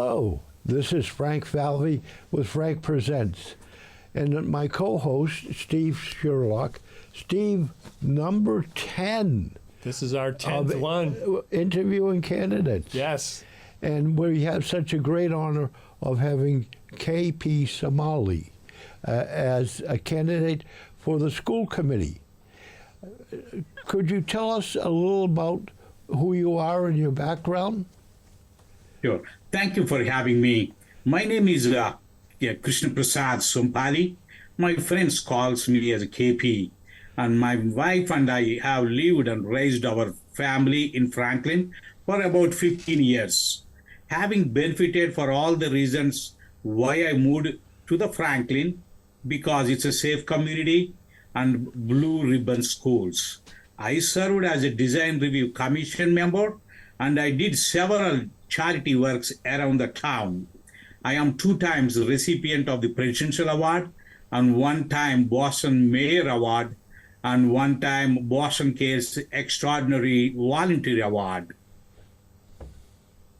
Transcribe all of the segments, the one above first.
Hello, this is Frank Falvey with Frank Presents, and my co-host, Steve Sherlock. Steve, number 10. This is our 10th one. Interviewing candidates. Yes. And we have such a great honor of having K.P. Sompally as a candidate for the school committee. Could you tell us a little about who you are and your background? Sure. Thank you for having me. My name is Krishna Prasad Sompally. My friends calls me as a KP. And my wife and I have lived and raised our family in Franklin for about 15 years. Having benefited for all the reasons why I moved to the Franklin, because it's a safe community and blue ribbon schools. I served as a design review commission member and I did several charity works around the town. I am 2 times recipient of the Presidential Award and 1 time Boston Mayor Award and 1 time Boston Cares Extraordinary Volunteer Award.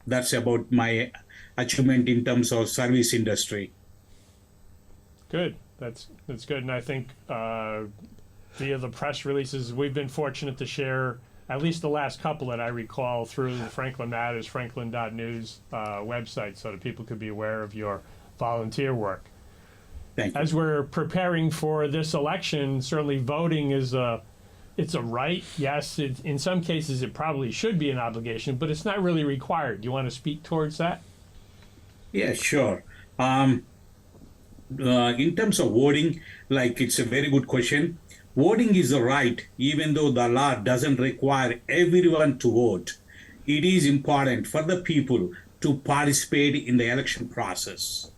That's about my achievement in terms of service industry. Good. That's good. And I think via the press releases, we've been fortunate to share at least the last couple that I recall through the Franklin Matters, franklin.news website, so that people could be aware of your volunteer work. Thank you. As we're preparing for this election, certainly voting is it's a right. Yes, in some cases it probably should be an obligation, but it's not really required. Do you want to speak towards that? Yeah, sure. In terms of voting, it's a very good question. Voting is a right, even though the law doesn't require everyone to vote. It is important for the people to participate in the election process.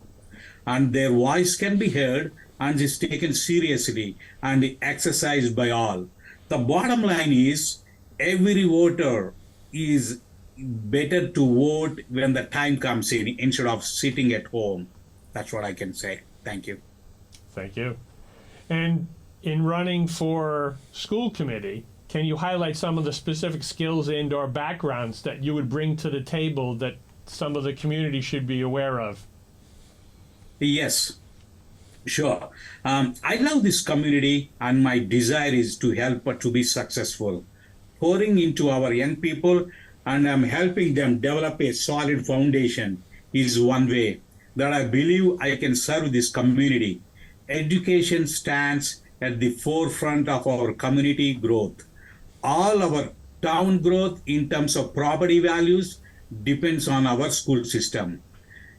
And their voice can be heard and is taken seriously and exercised by all. The bottom line is every voter is better to vote when the time comes in instead of sitting at home. That's what I can say. Thank you. Thank you. And in running for school committee, can you highlight some of the specific skills and or backgrounds that you would bring to the table that some of the community should be aware of? Yes, sure. I love this community and my desire is to help to be successful. Pouring into our young people and I'm helping them develop a solid foundation is one way that I believe I can serve this community. Education stands at the forefront of our community growth. All our town growth in terms of property values depends on our school system.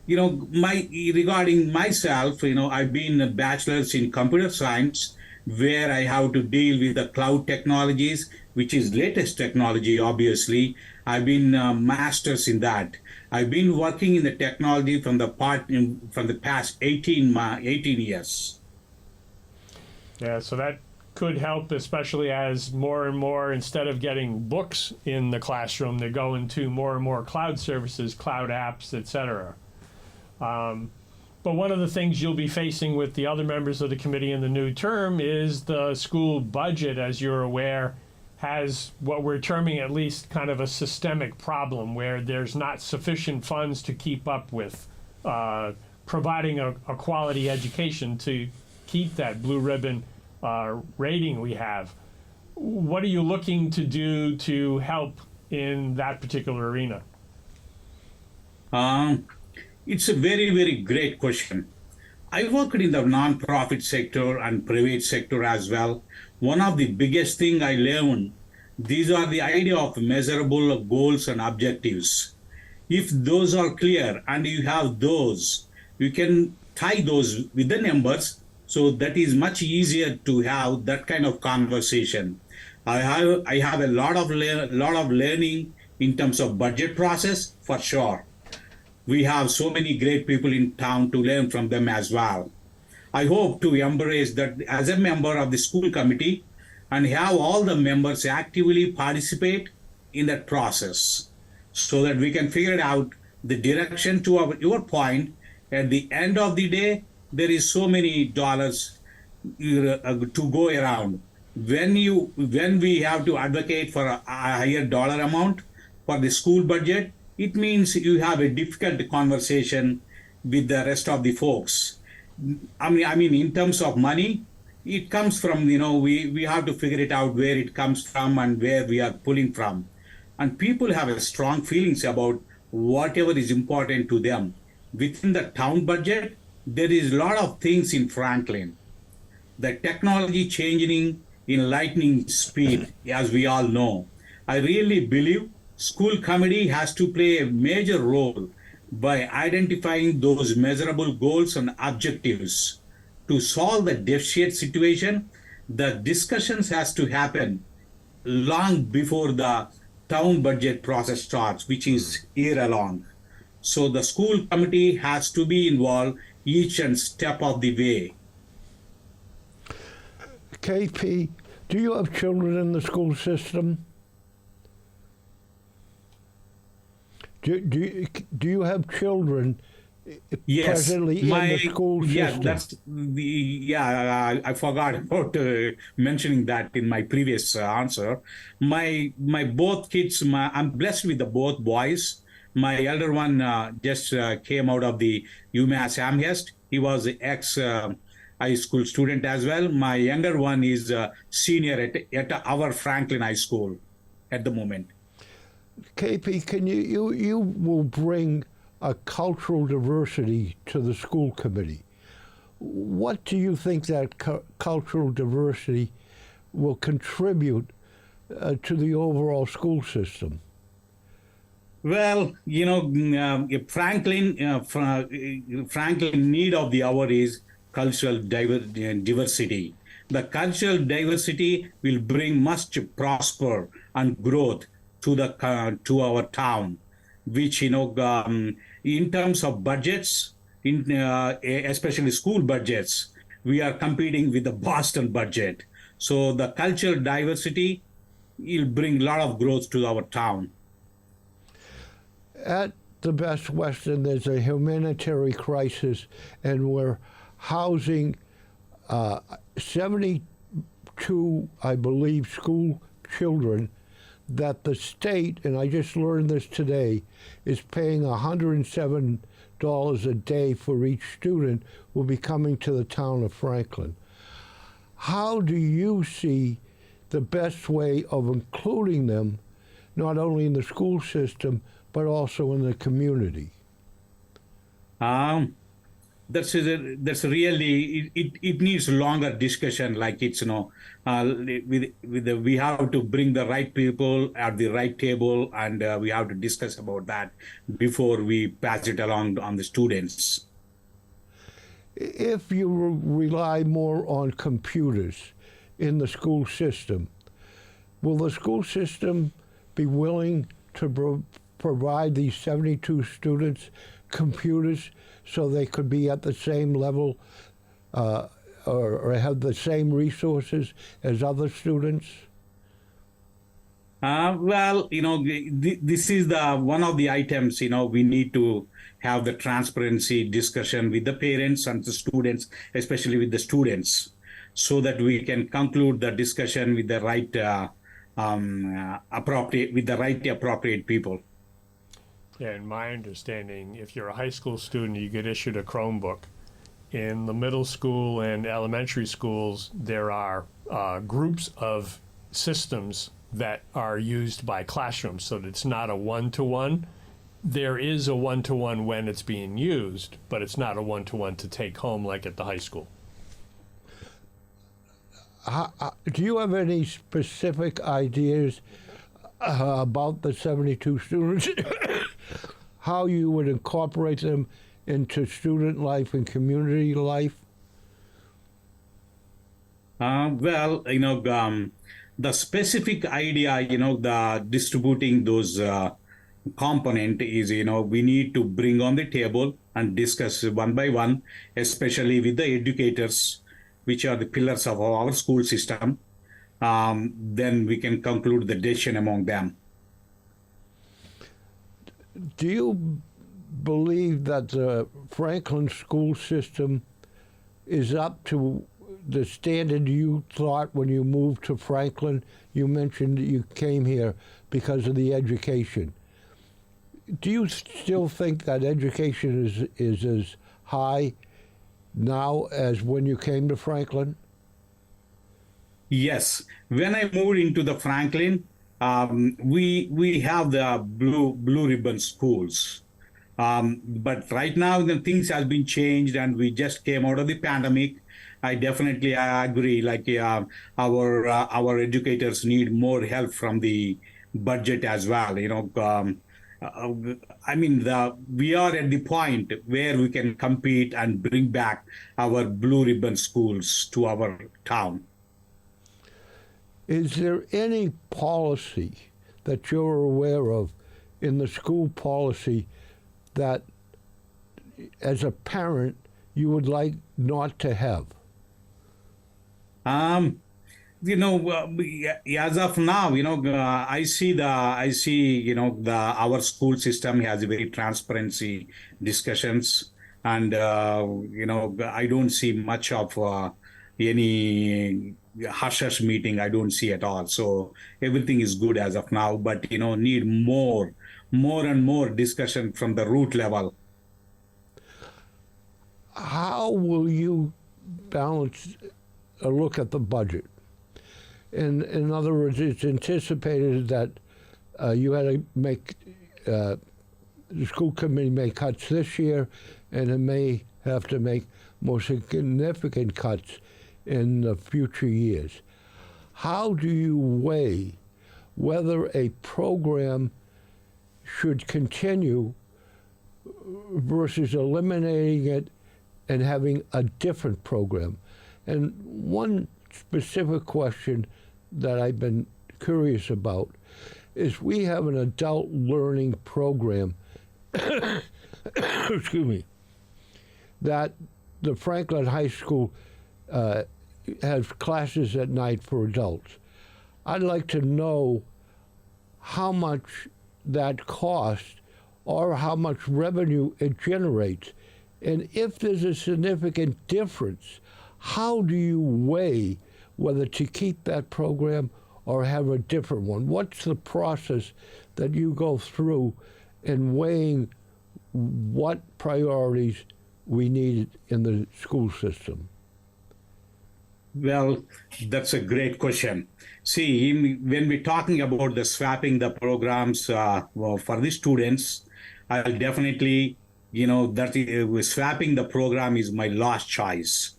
Regarding myself, I've been a bachelor's in computer science, where I have to deal with the cloud technologies, which is latest technology, obviously. I've been master's in that. I've been working in the technology from the past 18 years. Yeah, so that could help, especially as more and more, instead of getting books in the classroom, they're going to more and more cloud services, cloud apps, etc. But one of the things you'll be facing with the other members of the committee in the new term is the school budget, as you're aware, has what we're terming at least kind of a systemic problem where there's not sufficient funds to keep up with providing a quality education to keep that blue ribbon rating we have. What are you looking to do to help in that particular arena? It's a very, very great question. I worked in the nonprofit sector and private sector as well. One of the biggest thing I learned, these are the idea of measurable goals and objectives. If those are clear and you have those, you can tie those with the numbers. So that is much easier to have that kind of conversation. I have a lot of learning in terms of budget process for sure. We have so many great people in town to learn from them as well. I hope to embrace that as a member of the school committee and have all the members actively participate in that process so that we can figure out the direction to your point. At the end of the day, there is so many dollars to go around. When we have to advocate for a higher dollar amount for the school budget, it means you have a difficult conversation with the rest of the folks. I mean, in terms of money, it comes from, we have to figure it out where it comes from and where we are pulling from. And people have a strong feelings about whatever is important to them. Within the town budget, there is a lot of things in Franklin. The technology changing in lightning speed, as we all know. I really believe school committee has to play a major role by identifying those measurable goals and objectives. To solve the deficit situation, the discussions has to happen long before the town budget process starts, which is year along. So the school committee has to be involved each and step of the way. KP, do you have children in the school system? Do you have children Yes, presently in the school system? I forgot about mentioning that in my previous answer. My both kids, I'm blessed with the both boys. My elder one just came out of the UMass Amherst. He was an ex high school student as well. My younger one is a senior at our Franklin High School at the moment. KP, can you will bring a cultural diversity to the school committee. What do you think that cultural diversity will contribute to the overall school system? Well, Franklin need of the hour is cultural diversity. The cultural diversity will bring much prosper and growth to our town, which in terms of budgets, especially school budgets, we are competing with the Boston budget. So the cultural diversity will bring a lot of growth to our town. At the Best Western, there's a humanitarian crisis, and we're housing 72, I believe, school children that the state, and I just learned this today, is paying $107 a day for each student who will be coming to the town of Franklin. How do you see the best way of including them, not only in the school system, but also in the community? That's really it needs longer discussion. Like we have to bring the right people at the right table, and we have to discuss about that before we pass it along on the students. If you rely more on computers in the school system, will the school system be willing to provide these 72 students computers so they could be at the same level or have the same resources as other students? This is one of the items, we need to have the transparency discussion with the parents and the students, especially with the students, so that we can conclude the discussion with the right appropriate people. Yeah, in my understanding, if you're a high school student, you get issued a Chromebook. In the middle school and elementary schools, there are groups of systems that are used by classrooms, so that it's not a one-to-one. There is a one-to-one when it's being used, but it's not a one-to-one to take home like at the high school. Do you have any specific ideas about the 72 students? How you would incorporate them into student life and community life? The specific idea, the distributing those component is, we need to bring on the table and discuss one by one, especially with the educators, which are the pillars of our school system. Then we can conclude the decision among them. Do you believe that the Franklin school system is up to the standard you thought when you moved to Franklin? You mentioned that you came here because of the education. do you still think that education is as high now as when you came to Franklin? Yes, when I moved into the Franklin, we have the blue ribbon schools. But right now, the things has been changed, and we just came out of the pandemic. I agree. Like our educators need more help from the budget as well. Uh, I mean, we are at the point where we can compete and bring back our blue ribbon schools to our town. Is there any policy that you're aware of in the school policy that, as a parent, you would like not to have? Um, as of now, I see, our school system has very transparency discussions, and I don't see much of any hush hush meeting. I don't see at all. So everything is good as of now, but need more and more discussion from the root level. How will you balance a look at the budget? In other words, it's anticipated that you had to make the school committee make cuts this year, and it may have to make more significant cuts in the future years. How do you weigh whether a program should continue versus eliminating it and having a different program? And one specific question that I've been curious about is we have an adult learning program, excuse me, that the Franklin High School has classes at night for adults. I'd like to know how much that costs or how much revenue it generates. And if there's a significant difference, how do you weigh whether to keep that program or have a different one? What's the process that you go through in weighing what priorities we need in the school system? Well, that's a great question. See, when we're talking about the swapping the programs for the students, I'll definitely, swapping the program is my last choice.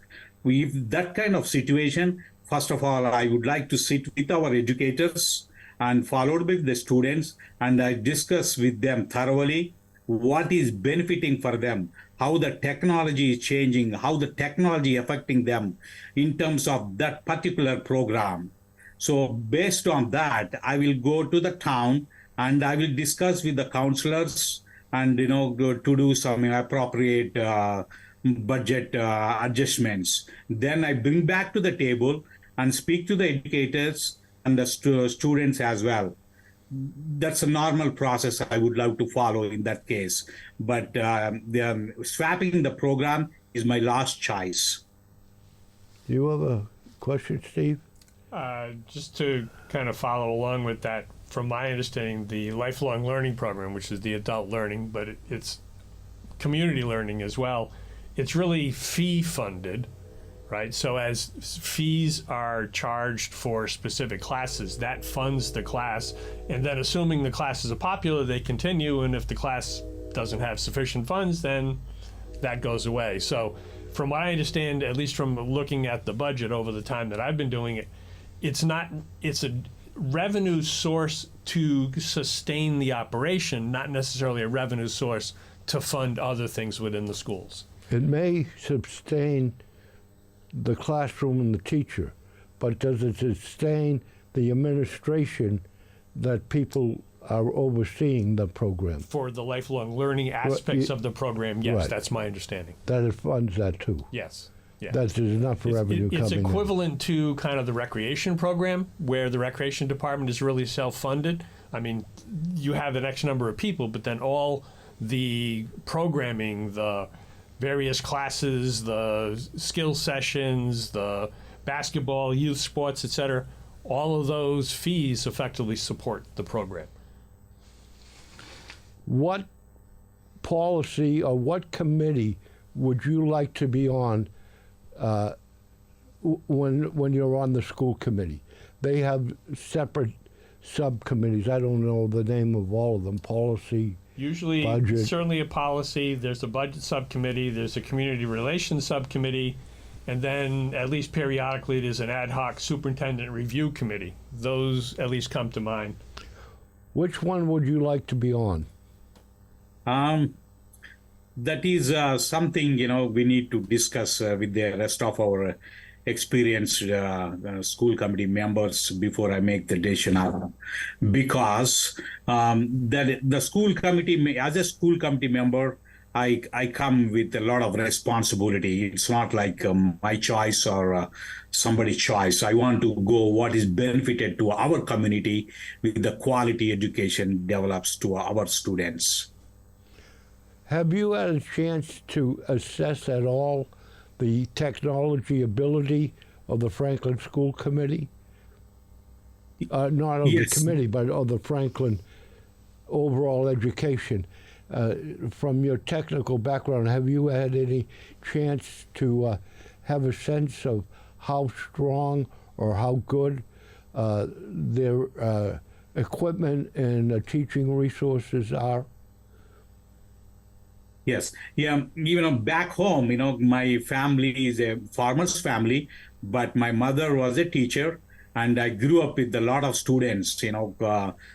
With that kind of situation, first of all, I would like to sit with our educators and followed with the students, and I discuss with them thoroughly what is benefiting for them, how the technology is changing, how the technology affecting them in terms of that particular program. So based on that, I will go to the town and I will discuss with the counselors and to do some appropriate budget adjustments. Then I bring back to the table and speak to the educators and the students as well. That's a normal process I would love to follow in that case. But swapping the program is my last choice. Do you have a question, Steve? Just to kind of follow along with that, from my understanding, the lifelong learning program, which is the adult learning, but it's community learning as well, it's really fee funded, right? So as fees are charged for specific classes, that funds the class, and then assuming the classes are popular, they continue, and if the class doesn't have sufficient funds, then that goes away. So from what I understand, at least from looking at the budget over the time that I've been doing it, it's a revenue source to sustain the operation, not necessarily a revenue source to fund other things within the schools. It may sustain the classroom and the teacher, but does it sustain the administration that people are overseeing the program? For the lifelong learning aspects of the program, yes, right. That's my understanding. That it funds that too? Yes. Yeah. That there's enough revenue coming in. It's equivalent to kind of the recreation program, where the recreation department is really self-funded. I mean, you have an X number of people, but then all the programming, the various classes, the skill sessions, the basketball, youth sports, etc., all of those fees effectively support the program. what policy or what committee would you like to be on when you're on the school committee? They have separate subcommittees. I don't know the name of all of them. Policy. Usually, Budget. certainly a policy, there's a budget subcommittee, there's a community relations subcommittee, and then at least periodically there's an ad hoc superintendent review committee. Those at least come to mind. Which one would you like to be on? That is something we need to discuss with the rest of our experienced school committee members before I make the decision. Because that the school committee, as a school committee member, I come with a lot of responsibility. It's not like my choice or somebody's choice. I want to go what is benefited to our community with the quality education develops to our students. Have you had a chance to assess at all the technology ability of the Franklin School Committee? Not of Yes. the committee, but of the Franklin overall education. From your technical background, have you had any chance to have a sense of how strong or how good their equipment and teaching resources are? Yes. Yeah. Back home, my family is a farmer's family, but my mother was a teacher and I grew up with a lot of students,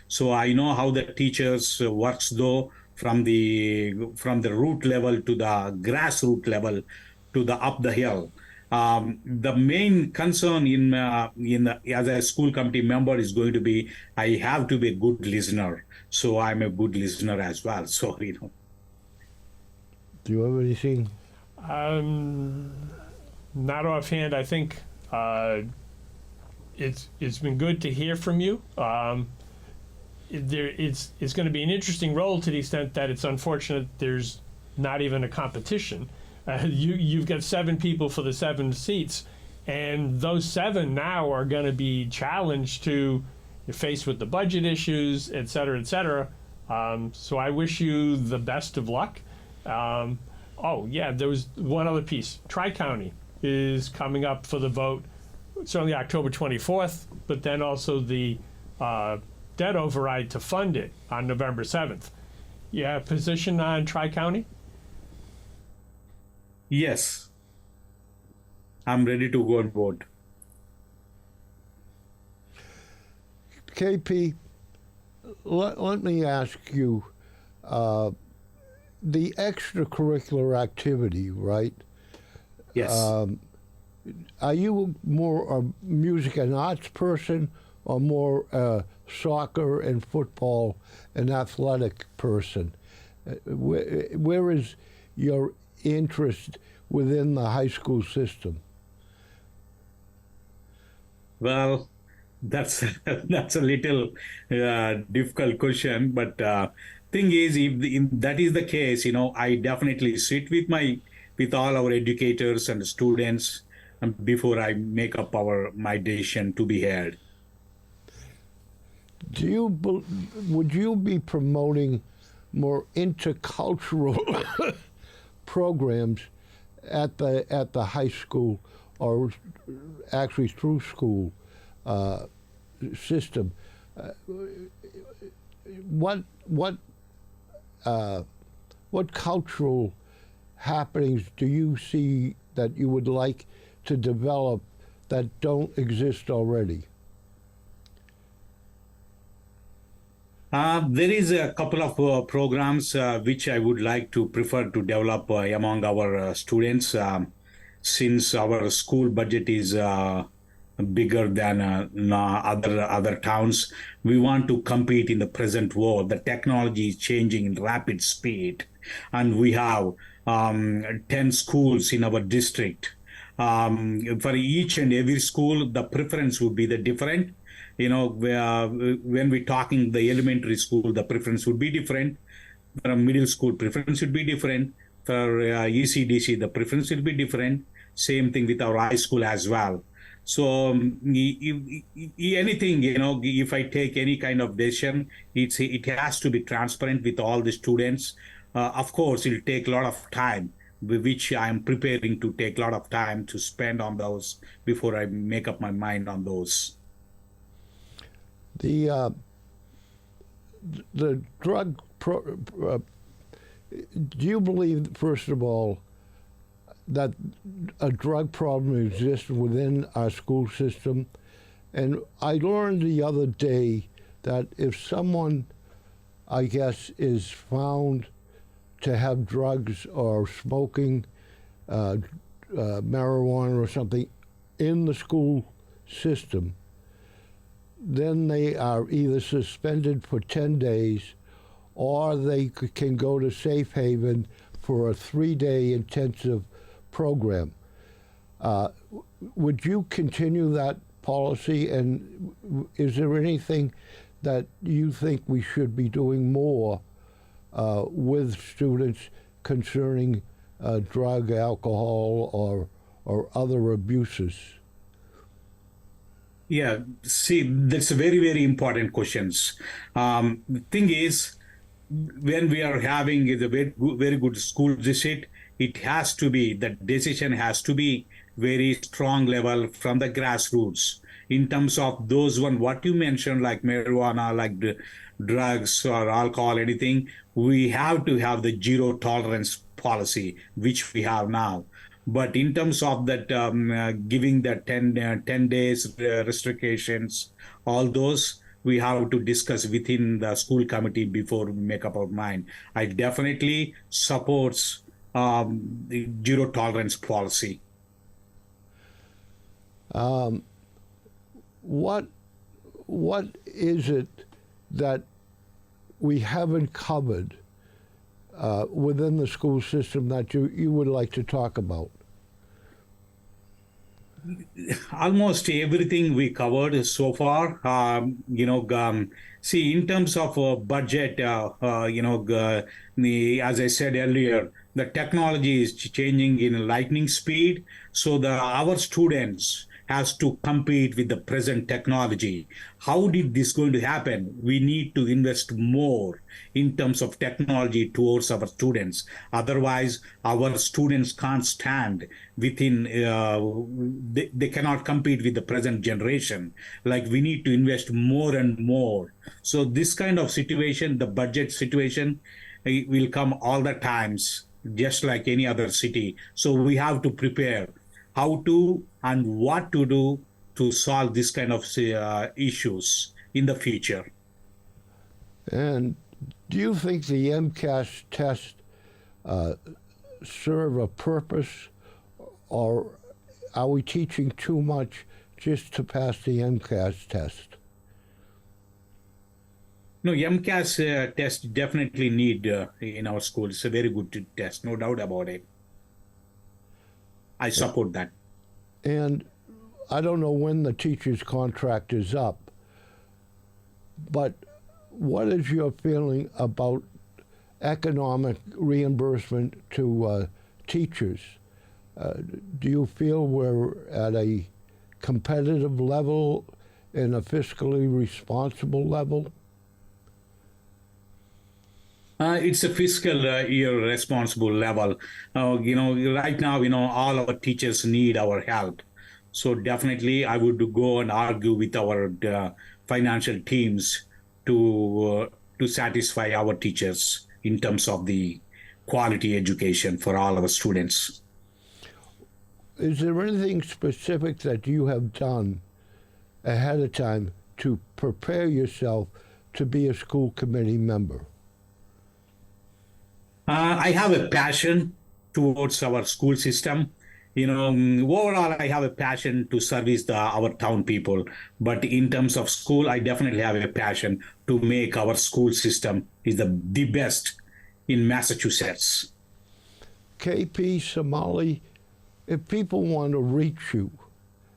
so I know how the teachers works though from the root level to the grassroots level to the up the hill. The main concern as a school committee member is going to be I have to be a good listener. So I'm a good listener as well. So, Do you have anything? Not offhand. I think it's been good to hear from you. It's going to be an interesting role to the extent that it's unfortunate there's not even a competition. You've got 7 people for the 7 seats, and those 7 now are going to be challenged to face with the budget issues, et cetera, et cetera. So I wish you the best of luck. Oh yeah, there was one other piece. Tri-County is coming up for the vote, certainly October 24th, but then also the debt override to fund it on November 7th. You have a position on Tri-County? yes, I'm ready to go on board. KP, let me ask you, the extracurricular activity, right? Yes. Are you more a music and arts person or more soccer and football and athletic person? Where is your interest within the high school system? Well, that's that's a little difficult question, but thing is, if that is the case, I definitely sit with all our educators and students before I make up my decision to be heard. Would you be promoting more intercultural programs at the high school or actually through school system? What cultural happenings do you see that you would like to develop that don't exist already? There is a couple of programs which I would like to prefer to develop among our students. Since our school budget is bigger than other towns, we want to compete in the present world. The technology is changing in rapid speed, and we have 10 schools in our district. For each and every school, the preference would be the different. When we're talking the elementary school, the preference would be different. For a middle school, preference would be different. For ECDC, the preference would be different. Same thing with our high school as well. So anything, if I take any kind of decision, it has to be transparent with all the students. Of course, it'll take a lot of time, which I'm preparing to take a lot of time to spend on those before I make up my mind on those. The drug do you believe, first of all, that a drug problem exists within our school system? And I learned the other day that if someone, I guess, is found to have drugs or smoking marijuana or something in the school system, then they are either suspended for 10 days or they can go to Safe Haven for a 3-day intensive program. Would you continue that policy, and is there anything that you think we should be doing more with students concerning drug, alcohol, or other abuses? Yeah, see, that's a very, very important questions. The thing is, when we are having a very good school visit, it has to be, the decision has to be very strong level from the grassroots. In terms of those one, what you mentioned, like marijuana, like the drugs or alcohol, anything, we have to have the zero tolerance policy, which we have now. But in terms of that, giving the 10 days restrictions, all those, we have to discuss within the school committee before we make up our mind. I definitely supports the zero tolerance policy. What is it that we haven't covered within the school system that you would like to talk about? Almost everything we covered so far. See, in terms of budget, as I said earlier, the technology is changing in lightning speed. So our students has to compete with the present technology. How did this going to happen? We need to invest more in terms of technology towards our students. Otherwise, our students can't stand within, they cannot compete with the present generation. Like, we need to invest more and more. So this kind of situation, the budget situation, will come all the times, just like any other city. So we have to prepare how to and what to do to solve this kind of issues in the future. And do you think the MCAS test serve a purpose, or are we teaching too much just to pass the MCAS test? No, MCAS test definitely need in our school. It's a very good test, no doubt about it. I support that. And I don't know when the teacher's contract is up, but what is your feeling about economic reimbursement to teachers? Do you feel we're at a competitive level and a fiscally responsible level? It's a fiscal irresponsible level. Right now, all our teachers need our help. So definitely, I would go and argue with our financial teams to satisfy our teachers in terms of the quality education for all our students. Is there anything specific that you have done ahead of time to prepare yourself to be a school committee member? I have a passion towards our school system. Overall, I have a passion to service our town people. But in terms of school, I definitely have a passion to make our school system is the best in Massachusetts. KP Sompally, if people want to reach you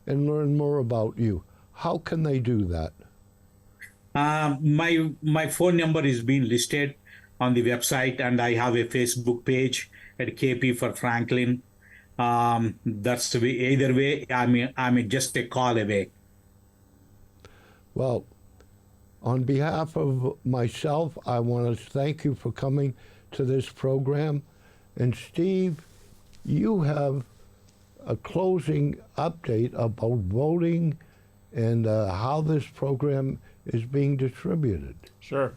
and learn more about you, how can they do that? My phone number is being listed on the website, and I have a Facebook page at KP for Franklin. That's the way, either way, I'm just a call away. Well, on behalf of myself, I want to thank you for coming to this program. And Steve, you have a closing update about voting and how this program is being distributed. Sure.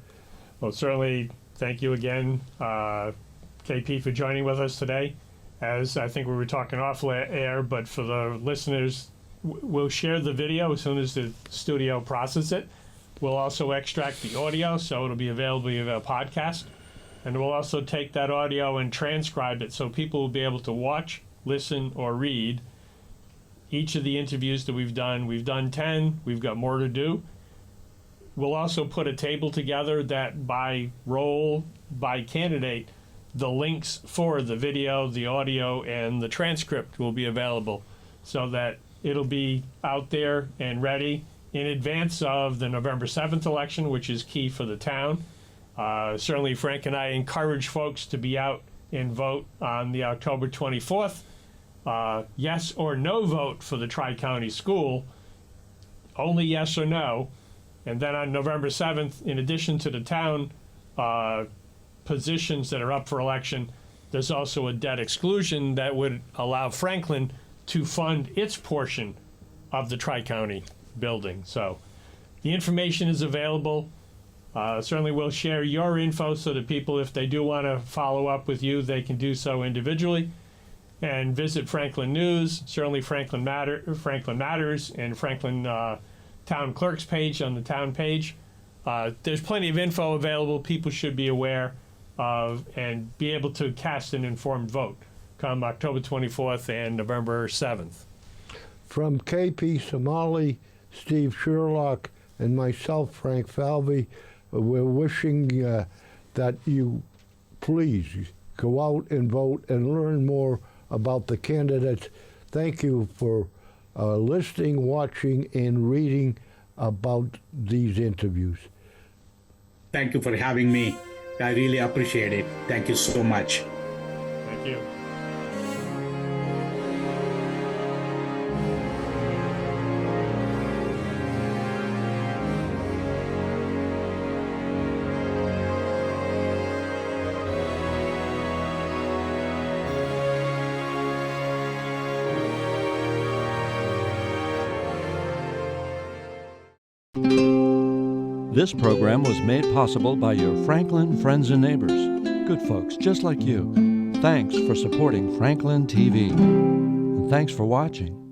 Well, certainly, thank you again, KP, for joining with us today. As I think we were talking off air, but for the listeners, we'll share the video as soon as the studio processes it. We'll also extract the audio, so it'll be available via a podcast. And we'll also take that audio and transcribe it so people will be able to watch, listen, or read each of the interviews that we've done. We've done 10. We've got more to do. We'll also put a table together that by role, by candidate, the links for the video, the audio, and the transcript will be available so that it'll be out there and ready in advance of the November 7th election, which is key for the town. Certainly, Frank and I encourage folks to be out and vote on the October 24th. Yes or no vote for the Tri-County School, only yes or no. And then on November 7th, in addition to the town positions that are up for election, there's also a debt exclusion that would allow Franklin to fund its portion of the Tri-County building. So the information is available. Certainly we'll share your info so that people, if they do want to follow up with you, they can do so individually. And visit Franklin News, certainly Franklin Matters, and Franklin Town Clerk's page on the town page. There's plenty of info available. People should be aware of and be able to cast an informed vote come October 24th and November 7th. From KP Sompally, Steve Sherlock, and myself, Frank Falvey, we're wishing that you please go out and vote and learn more about the candidates. Thank you for listening, watching, and reading about these interviews. Thank you for having me. I really appreciate it. Thank you so much. Thank you. This program was made possible by your Franklin friends and neighbors, good folks just like you. Thanks for supporting Franklin TV. And thanks for watching.